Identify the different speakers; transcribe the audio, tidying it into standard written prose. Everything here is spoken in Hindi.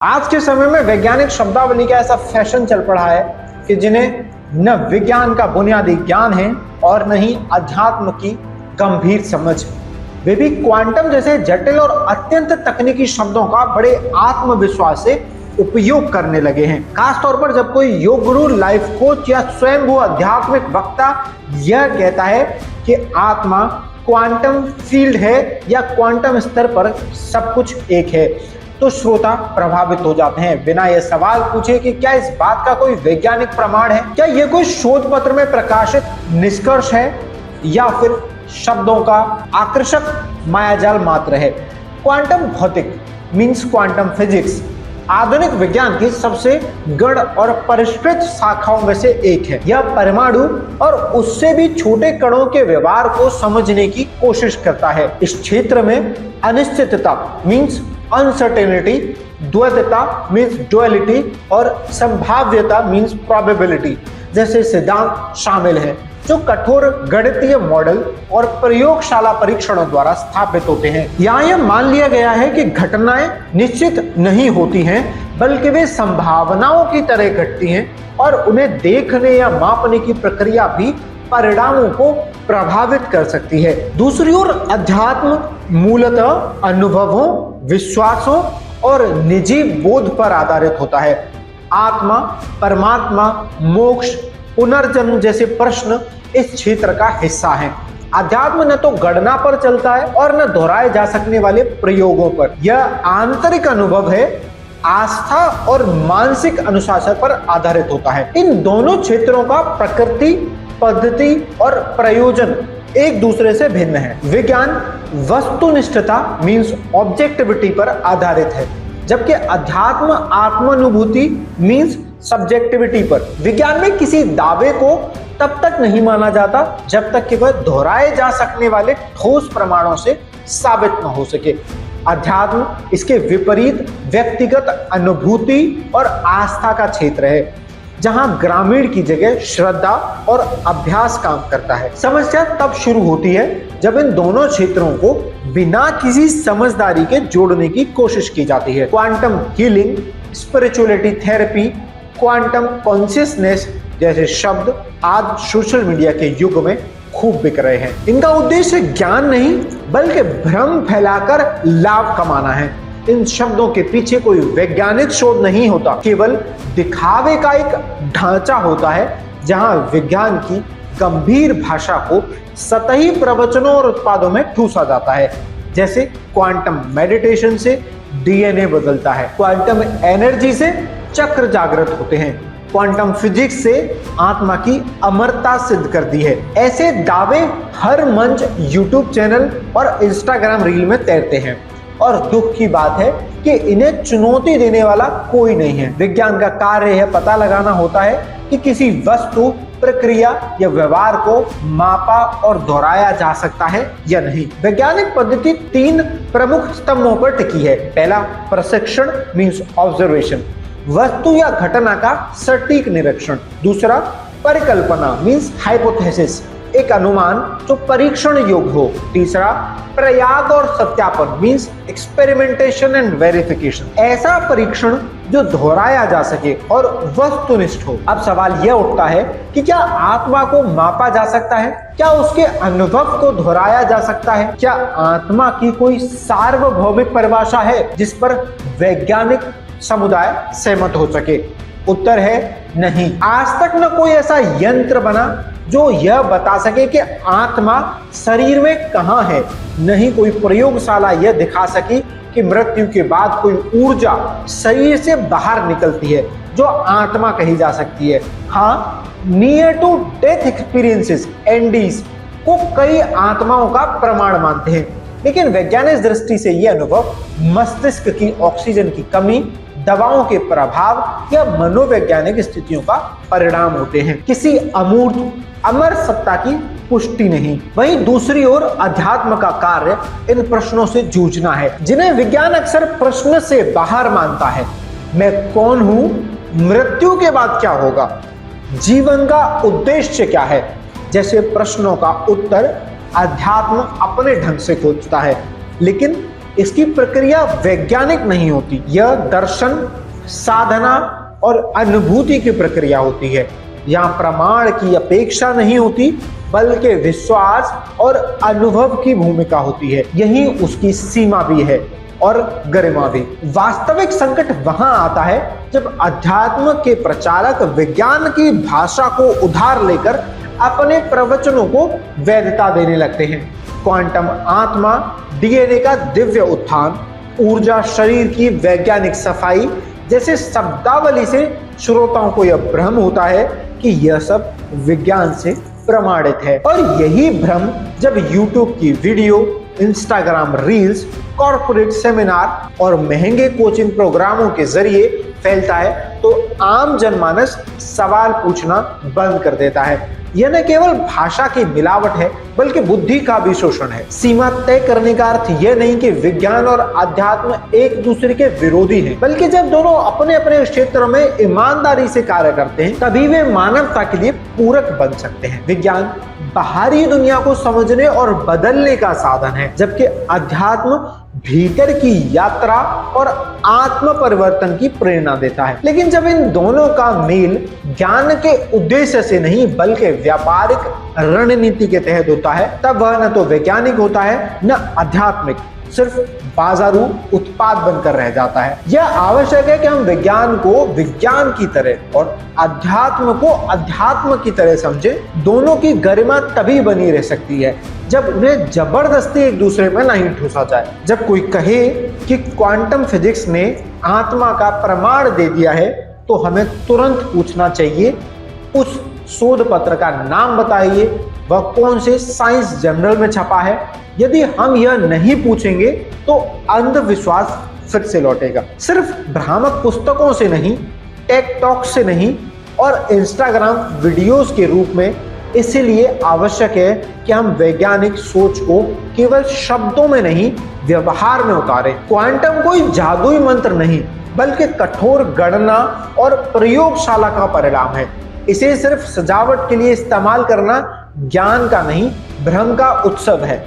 Speaker 1: आज के समय में वैज्ञानिक शब्दावली का ऐसा फैशन चल पड़ा है कि जिन्हें न विज्ञान का बुनियादी ज्ञान है और न ही अध्यात्म की गंभीर समझ। वे भी क्वांटम जैसे जटिल और अत्यंत तकनीकी शब्दों का बड़े आत्मविश्वास से उपयोग करने लगे हैं। खासतौर पर जब कोई योग गुरु, लाइफ कोच या स्वयं वो आध्यात्मिक वक्ता यह कहता है कि आत्मा क्वांटम फील्ड है या क्वांटम स्तर पर सब कुछ एक है, तो श्रोता प्रभावित हो जाते हैं। बिना यह सवाल पूछे कि क्या इस बात का कोई वैज्ञानिक प्रमाण है, क्या यह कोई शोध पत्र में प्रकाशित निष्कर्ष है या फिर शब्दों का आकर्षक मायाजाल मात्र है। क्वांटम भौतिक मींस क्वांटम फिजिक्स आधुनिक विज्ञान की सबसे गढ़ और परिष्कृत शाखाओं में से एक है। यह परमाणु और उससे भी छोटे कणों के व्यवहार को समझने की कोशिश करता है। इस क्षेत्र में अनिश्चितता मींस अनसर्टेनिटी, द्वैतता मींस डुअलिटी और संभाव्यता मींस प्रोबेबिलिटी जैसे सिद्धांत शामिल हैं, जो कठोर गणितीय मॉडल और प्रयोगशाला परीक्षणों द्वारा स्थापित होते हैं। यहाँ यह मान लिया गया है कि घटनाएं निश्चित नहीं होती हैं, बल्कि वे संभावनाओं की तरह घटती हैं और उन्हें देखने या मापने की प्रक्रिया भी परिणामों को प्रभावित कर सकती है। दूसरी ओर अध्यात्म मूलतः अनुभवों, विश्वासों और निजी बोध पर आधारित होता है। आत्मा, परमात्मा, मोक्ष, पुनर्जन्म जैसे प्रश्न इस क्षेत्र का हिस्सा हैं। अध्यात्म न तो गणना पर चलता है और न दोहराए जा सकने वाले प्रयोगों पर। यह आंतरिक अनुभव है, आस्था और मानसिक अनुशासन पर आधारित होता है। इन दोनों क्षेत्रों का प्रकृति, पद्धति और प्रयोजन एक दूसरे से भिन्न है। विज्ञान वस्तुनिष्ठता मींस ऑब्जेक्टिविटी पर आधारित है, जबकि अध्यात्म आत्मानुभूति मींस सब्जेक्टिविटी पर। विज्ञान में किसी दावे को तब तक नहीं माना जाता जब तक कि वह दोहराए जा सकने वाले ठोस प्रमाणों से साबित न हो सके। अध्यात्म इसके विपरीत व्यक्तिगत अनुभूति और आस्था का क्षेत्र है, जहां ग्रामीण की जगह श्रद्धा और अभ्यास काम करता है। समस्या तब शुरू होती है जब इन दोनों क्षेत्रों को बिना किसी समझदारी के जोड़ने की कोशिश की जाती है। Quantum healing, spirituality therapy, quantum consciousness जैसे शब्द आज सोशल मीडिया के युग में खूब बिक रहे हैं। इनका उद्देश्य ज्ञान नहीं बल्कि भ्रम फैलाकर लाभ कमाना है। इन शब्दों के पीछे कोई वैज्ञानिक शोध नहीं होता, केवल दिखावे का एक ढांचा होता है, जहां विज्ञान की गंभीर भाषा को सतही प्रवचनों और उत्पादों में ठूसा जाता है। जैसे क्वांटम मेडिटेशन से डीएनए बदलता है, क्वांटम एनर्जी से चक्र जागृत होते हैं, क्वांटम फिजिक्स से आत्मा की अमरता सिद्ध कर दी है। ऐसे दावे हर मंच, यूट्यूब चैनल और इंस्टाग्राम रील में तैरते हैं और दुख की बात है कि इन्हें चुनौती देने वाला कोई नहीं है। विज्ञान का कार्य यह पता लगाना होता है कि किसी वस्तु, प्रक्रिया या व्यवहार को मापा और दोहराया जा सकता है या नहीं। वैज्ञानिक पद्धति 3 प्रमुख स्तंभों पर टिकी है। पहला प्रशिक्षण मींस ऑब्जर्वेशन, वस्तु या घटना का सटीक निरीक्षण। दूसरा परिकल्पना मींस हाइपोथेसिस, एक अनुमान जो परीक्षण योग्य हो। तीसरा प्रयाग और सत्यापन मींस एक्सपेरिमेंटेशन एंड वेरिफिकेशन, ऐसा परीक्षण जो दोहराया जा सके और वस्तुनिष्ठ हो। अब सवाल यह उठता है कि क्या आत्मा को मापा जा सकता है? क्या उसके अनुभव को दोहराया जा सकता है? क्या आत्मा की कोई सार्वभौमिक परिभाषा है जिस पर वैज्ञानिक समुदाय सहमत हो सके? उत्तर है नहीं। आज तक न कोई ऐसा यंत्र बना जो यह बता सके कि आत्मा शरीर में कहां है। नहीं कोई प्रयोगशाला यह दिखा सकी कि मृत्यु के बाद कोई ऊर्जा शरीर से बाहर निकलती है जो आत्मा कही जा सकती है। हाँ, near to death experiences ND's को कई आत्माओं का प्रमाण मानते हैं, लेकिन वैज्ञानिक दृष्टि से यह अनुभव मस्तिष्क की ऑक्सीजन की कमी, दवाओं के प्रभाव या मनोवैज्ञानिक स्थितियों का परिणाम होते हैं, किसी अमूर्त अमर सत्ता की पुष्टि नहीं। वहीं दूसरी ओर अध्यात्म का कार्य इन प्रश्नों से जूझना है जिन्हें विज्ञान अक्सर प्रश्न से बाहर मानता है। मैं कौन हूं? मृत्यु के बाद क्या होगा? जीवन का उद्देश्य क्या है? जैसे प्रश्नों का उत्तर अध्यात्म अपने ढंग से खोजता है, लेकिन इसकी प्रक्रिया वैज्ञानिक नहीं होती, यह दर्शन, साधना और अनुभूति की प्रक्रिया होती है। यहाँ प्रमाण की अपेक्षा नहीं होती, बल्कि विश्वास और अनुभव की भूमिका होती है। यही उसकी सीमा भी है और गरिमा भी। वास्तविक संकट वहां आता है जब अध्यात्म के प्रचारक विज्ञान की भाषा को उधार लेकर अपने प्रवचनों को वैधता देने लगते हैं। क्वांटम आत्मा, डीएनए का दिव्य उत्थान, ऊर्जा शरीर की वैज्ञानिक सफाई जैसे शब्दावली से श्रोताओं को यह भ्रम होता है कि यह सब विज्ञान से प्रमाणित है। और यही भ्रम जब YouTube की video, Instagram reels, corporate seminar और महंगे कोचिंग प्रोग्रामों के जरिए फैलता है तो आम जनमानस सवाल पूछना बंद कर देता है। यह न केवल भाषा की मिलावट है बल्कि बुद्धि का भी शोषण है। सीमा तय करने का अर्थ यह नहीं कि विज्ञान और अध्यात्म एक दूसरे के विरोधी हैं, बल्कि जब दोनों अपने अपने क्षेत्र में ईमानदारी से कार्य करते हैं तभी वे मानवता के लिए पूरक बन सकते हैं। विज्ञान बाहरी दुनिया को समझने और बदलने का साधन है, जबकि अध्यात्म भीतर की यात्रा और आत्म परिवर्तन की प्रेरणा देता है। लेकिन जब इन दोनों का मेल ज्ञान के उद्देश्य से नहीं बल्कि व्यापारिक रणनीति के तहत होता है, तब वह न तो वैज्ञानिक होता है न आध्यात्मिक, सिर्फ बाजारू उत्पाद बनकर रह जाता है। यह आवश्यक है कि हम विज्ञान को विज्ञान की तरह और अध्यात्म को अध्यात्म की तरह समझें। दोनों की गरिमा तभी बनी रह सकती है जब उन्हें जबरदस्ती एक दूसरे में नहीं ठूसा जाए। जब कोई कहे कि क्वांटम फिजिक्स ने आत्मा का प्रमाण दे दिया है तो हमें तुरंत पूछना चाहिए, उस शोध पत्र का नाम बताइए, वह कौन से साइंस जर्नल में छपा है। यदि हम यह नहीं पूछेंगे तो अंधविश्वास फिर से लौटेगा। सिर्फ भ्रामक पुस्तकों से नहीं, टेक टॉक से नहीं और इंस्टाग्राम वीडियोस के रूप में। इसीलिए आवश्यक है कि हम वैज्ञानिक सोच को केवल शब्दों में नहीं, व्यवहार में उतारें। क्वांटम कोई जादुई मंत्र नहीं बल्कि कठोर गणना और प्रयोगशाला का परिणाम है। इसे सिर्फ सजावट के लिए इस्तेमाल करना ज्ञान का नहीं, भ्रम का उत्सव है।